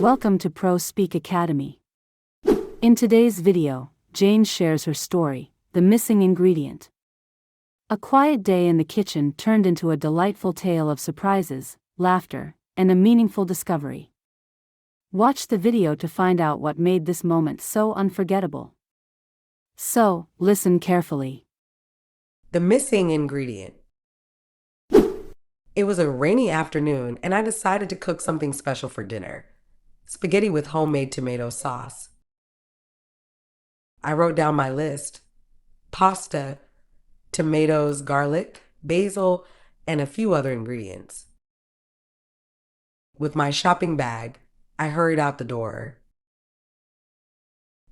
Welcome to Pro Speak Academy. In today's video, Jane shares her story, The Missing Ingredient. A quiet day in the kitchen turned into a delightful tale of surprises, laughter, and a meaningful discovery. Watch the video to find out what made this moment so unforgettable. So, listen carefully. The missing ingredient. It was a rainy afternoon, and I decided to cook something special for dinner. Spaghetti with homemade tomato sauce. I wrote down my list: pasta, tomatoes, garlic, basil, and a few other ingredients. With my shopping bag, I hurried out the door.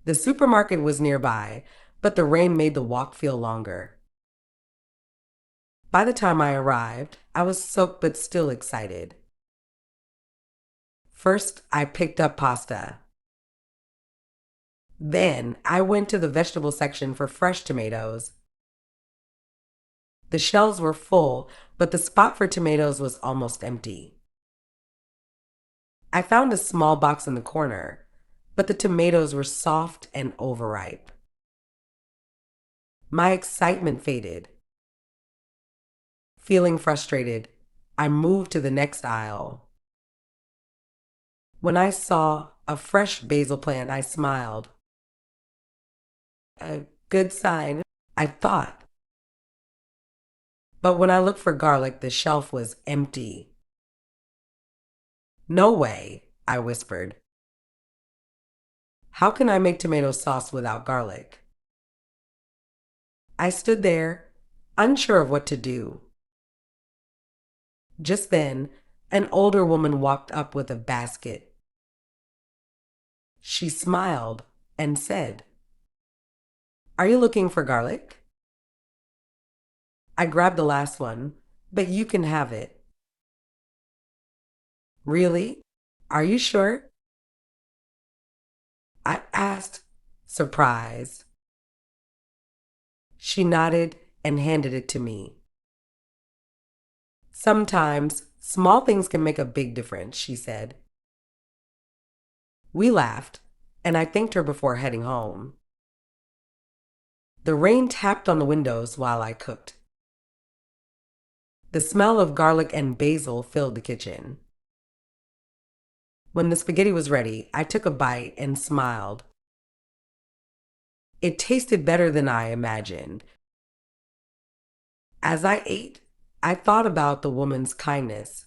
The supermarket was nearby, but the rain made the walk feel longer. By the time I arrived, I was soaked but still excited. First, I picked up pasta. Then, I went to the vegetable section for fresh tomatoes. The shelves were full, but the spot for tomatoes was almost empty. I found a small box in the corner, but the tomatoes were soft and overripe. My excitement faded. Feeling frustrated, I moved to the next aisle. When I saw a fresh basil plant, I smiled. A good sign, I thought. But when I looked for garlic, the shelf was empty. "No way," I whispered. "How can I make tomato sauce without garlic?" I stood there, unsure of what to do. Just then, an older woman walked up with a basket. She smiled and said, "Are you looking for garlic?" I grabbed the last one, "But you can have it." "Really? Are you sure?" I asked, surprised. She nodded and handed it to me. "Sometimes small things can make a big difference," she said. We laughed, and I thanked her before heading home. The rain tapped on the windows while I cooked. The smell of garlic and basil filled the kitchen. When the spaghetti was ready, I took a bite and smiled. It tasted better than I imagined. As I ate, I thought about the woman's kindness.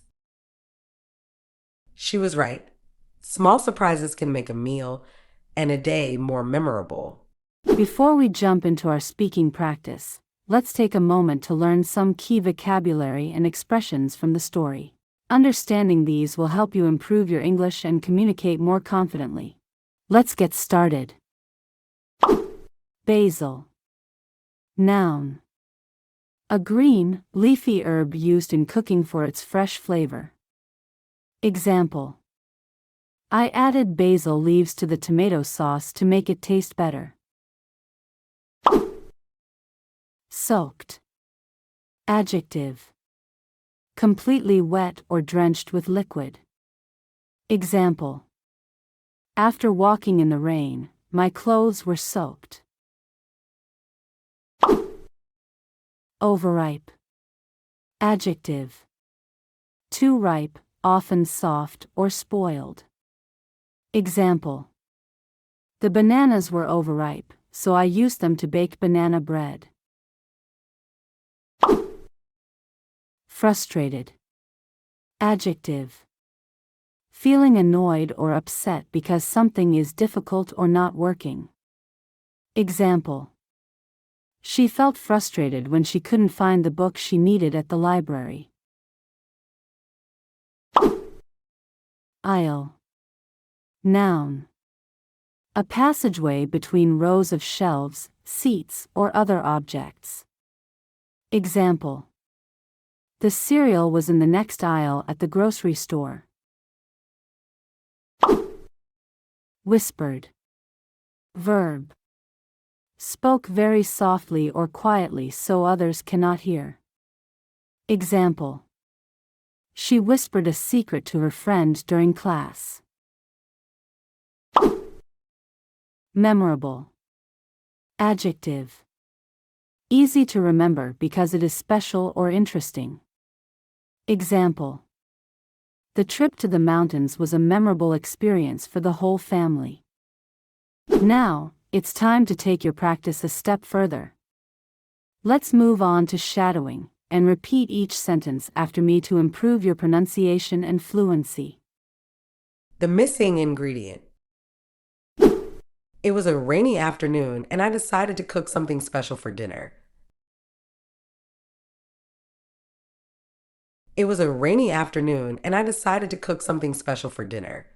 She was right. Small surprises can make a meal and a day more memorable. Before we jump into our speaking practice, let's take a moment to learn some key vocabulary and expressions from the story. Understanding these will help you improve your English and communicate more confidently. Let's get started. Basil. Noun. A green, leafy herb used in cooking for its fresh flavor. Example: I added basil leaves to the tomato sauce to make it taste better. Soaked. Adjective: completely wet or drenched with liquid. Example: after walking in the rain, my clothes were soaked. Overripe. Adjective: too ripe, often soft or spoiled. Example: the bananas were overripe, so I used them to bake banana bread. Frustrated. Adjective: feeling annoyed or upset because something is difficult or not working. Example: she felt frustrated when she couldn't find the book she needed at the library. Aisle. Noun. A passageway between rows of shelves, seats, or other objects. Example: the cereal was in the next aisle at the grocery store. Whispered. Verb: spoke very softly or quietly so others cannot hear. Example: she whispered a secret to her friend during class. Memorable. Adjective. Easy to remember because it is special or interesting. Example. The trip to the mountains was a memorable experience for the whole family. Now, it's time to take your practice a step further. Let's move on to shadowing, and repeat each sentence after me to improve your pronunciation and fluency. The missing ingredient. It was a rainy afternoon, and I decided to cook something special for dinner. It was a rainy afternoon, and I decided to cook something special for dinner.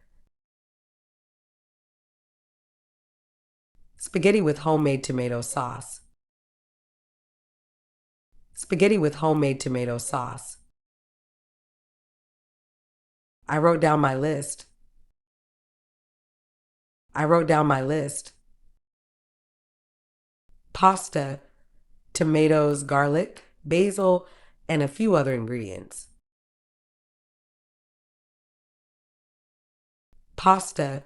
Spaghetti with homemade tomato sauce. Spaghetti with homemade tomato sauce. I wrote down my list. I wrote down my list. Pasta, tomatoes, garlic, basil, and a few other ingredients. Pasta,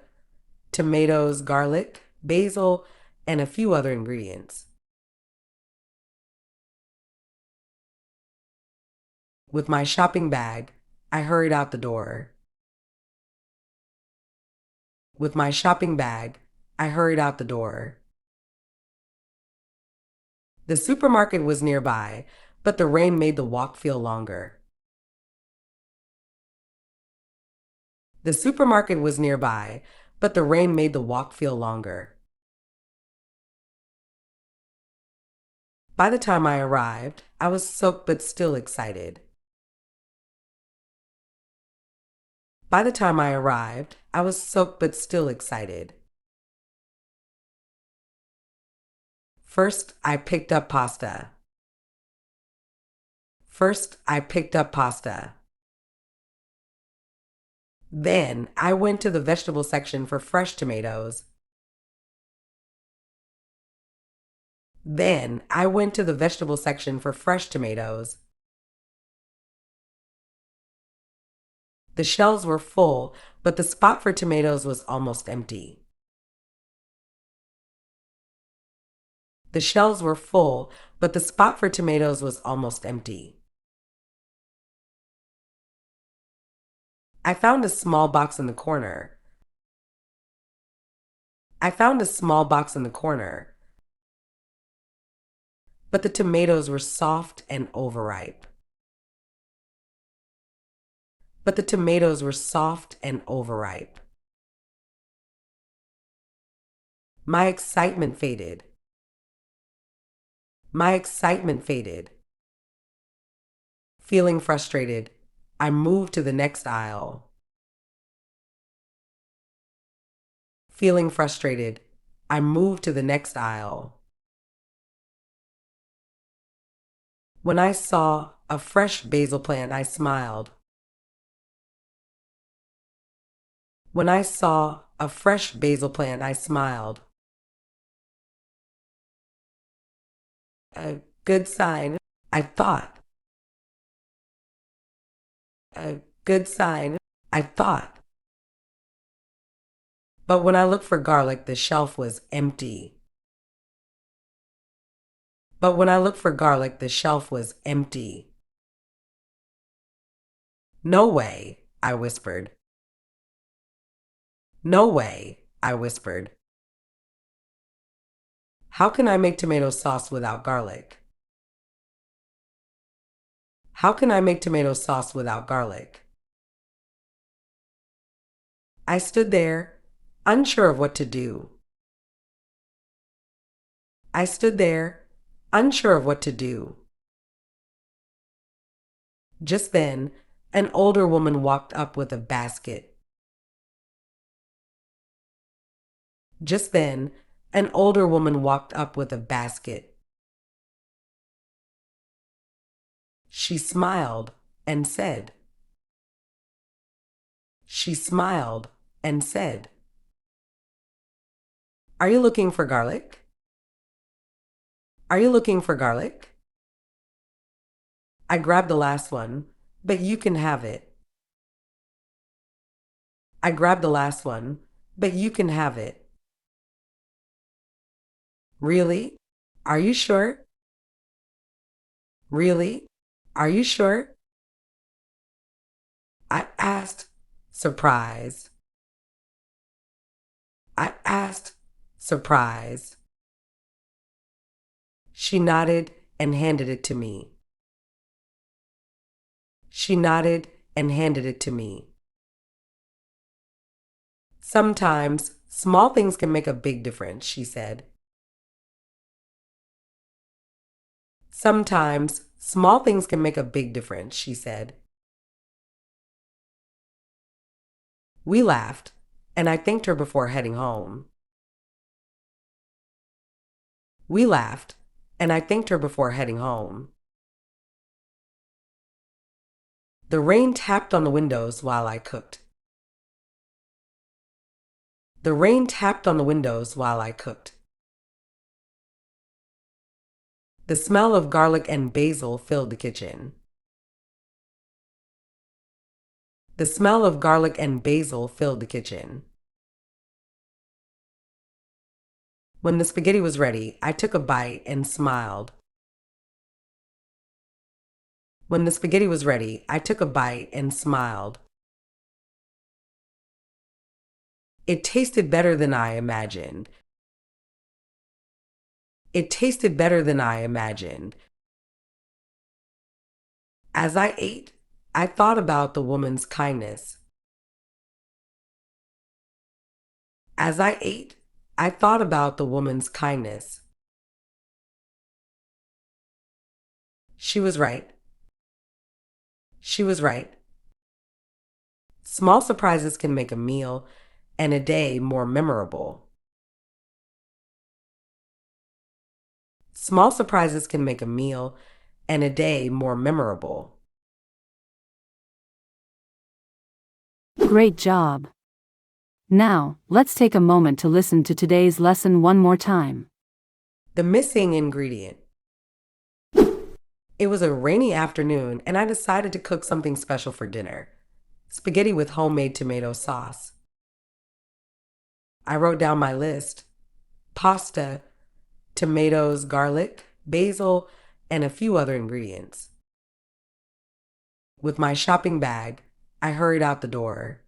tomatoes, garlic, basil, and a few other ingredients. With my shopping bag, I hurried out the door. With my shopping bag, I hurried out the door. The supermarket was nearby, but the rain made the walk feel longer. The supermarket was nearby, but the rain made the walk feel longer. By the time I arrived, I was soaked but still excited. By the time I arrived, I was soaked but still excited. First, I picked up pasta. First, I picked up pasta. Then, I went to the vegetable section for fresh tomatoes. Then, I went to the vegetable section for fresh tomatoes. The shelves were full, but the spot for tomatoes was almost empty. The shelves were full, but the spot for tomatoes was almost empty. I found a small box in the corner. I found a small box in the corner. But the tomatoes were soft and overripe. But the tomatoes were soft and overripe. My excitement faded. My excitement faded. Feeling frustrated, I moved to the next aisle. Feeling frustrated, I moved to the next aisle. When I saw a fresh basil plant, I smiled. When I saw a fresh basil plant, I smiled. A good sign, I thought. A good sign, I thought. But when I looked for garlic, the shelf was empty. But when I looked for garlic, the shelf was empty. No way, I whispered. No way, I whispered. How can I make tomato sauce without garlic? How can I make tomato sauce without garlic? I stood there, unsure of what to do. I stood there, unsure of what to do. Just then, an older woman walked up with a basket. Just then, an older woman walked up with a basket. She smiled and said, She smiled and said, Are you looking for garlic? Are you looking for garlic? I grabbed the last one, but you can have it. I grabbed the last one, but you can have it. Really? Are you sure? Really? Are you sure? I asked, surprised. I asked, surprised. She nodded and handed it to me. She nodded and handed it to me. Sometimes small things can make a big difference, she said. Sometimes small things can make a big difference, she said. We laughed, and I thanked her before heading home. We laughed, and I thanked her before heading home. The rain tapped on the windows while I cooked. The rain tapped on the windows while I cooked. The smell of garlic and basil filled the kitchen. The smell of garlic and basil filled the kitchen. When the spaghetti was ready, I took a bite and smiled. When the spaghetti was ready, I took a bite and smiled. It tasted better than I imagined. It tasted better than I imagined. As I ate, I thought about the woman's kindness. As I ate, I thought about the woman's kindness. She was right. She was right. Small surprises can make a meal and a day more memorable. Small surprises can make a meal and a day more memorable. Great job! Now, let's take a moment to listen to today's lesson one more time. The missing ingredient. It was a rainy afternoon, and I decided to cook something special for dinner: spaghetti with homemade tomato sauce. I wrote down my list: pasta, tomatoes, garlic, basil, and a few other ingredients. With my shopping bag, I hurried out the door.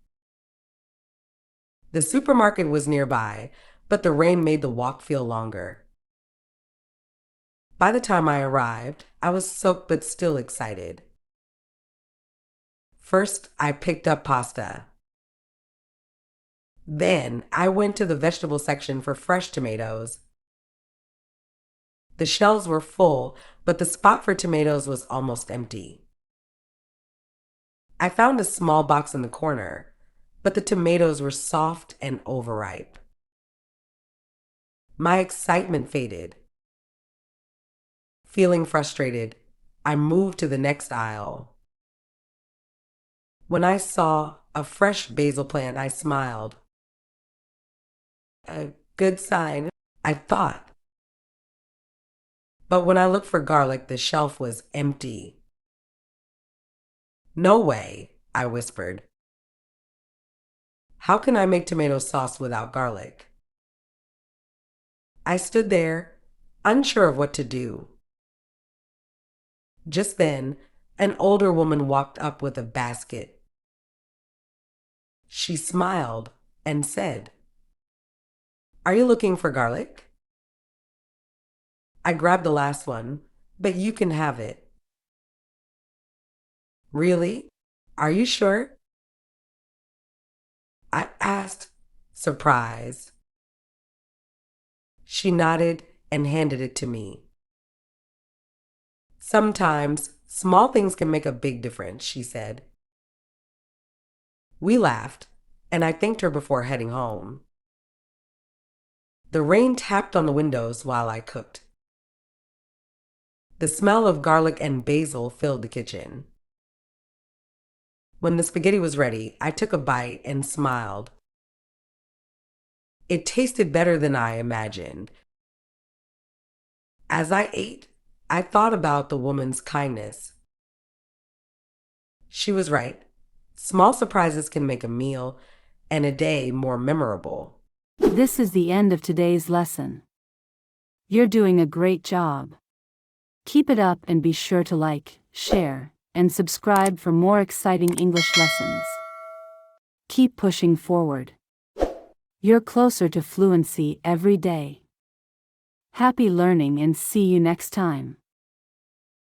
The supermarket was nearby, but the rain made the walk feel longer. By the time I arrived, I was soaked but still excited. First, I picked up pasta. Then, I went to the vegetable section for fresh tomatoes. The shelves were full, but the spot for tomatoes was almost empty. I found a small box in the corner, but the tomatoes were soft and overripe. My excitement faded. Feeling frustrated, I moved to the next aisle. When I saw a fresh basil plant, I smiled. A good sign, I thought. But when I looked for garlic, the shelf was empty. No way, I whispered. How can I make tomato sauce without garlic? I stood there, unsure of what to do. Just then, an older woman walked up with a basket. She smiled and said, "Are you looking for garlic?" I grabbed the last one, but you can have it. Really? Are you sure? I asked, surprised. She nodded and handed it to me. Sometimes small things can make a big difference, she said. We laughed, and I thanked her before heading home. The rain tapped on the windows while I cooked. The smell of garlic and basil filled the kitchen. When the spaghetti was ready, I took a bite and smiled. It tasted better than I imagined. As I ate, I thought about the woman's kindness. She was right. Small surprises can make a meal and a day more memorable. This is the end of today's lesson. You're doing a great job. Keep it up and be sure to like, share, and subscribe for more exciting English lessons. Keep pushing forward. You're closer to fluency every day. Happy learning and see you next time.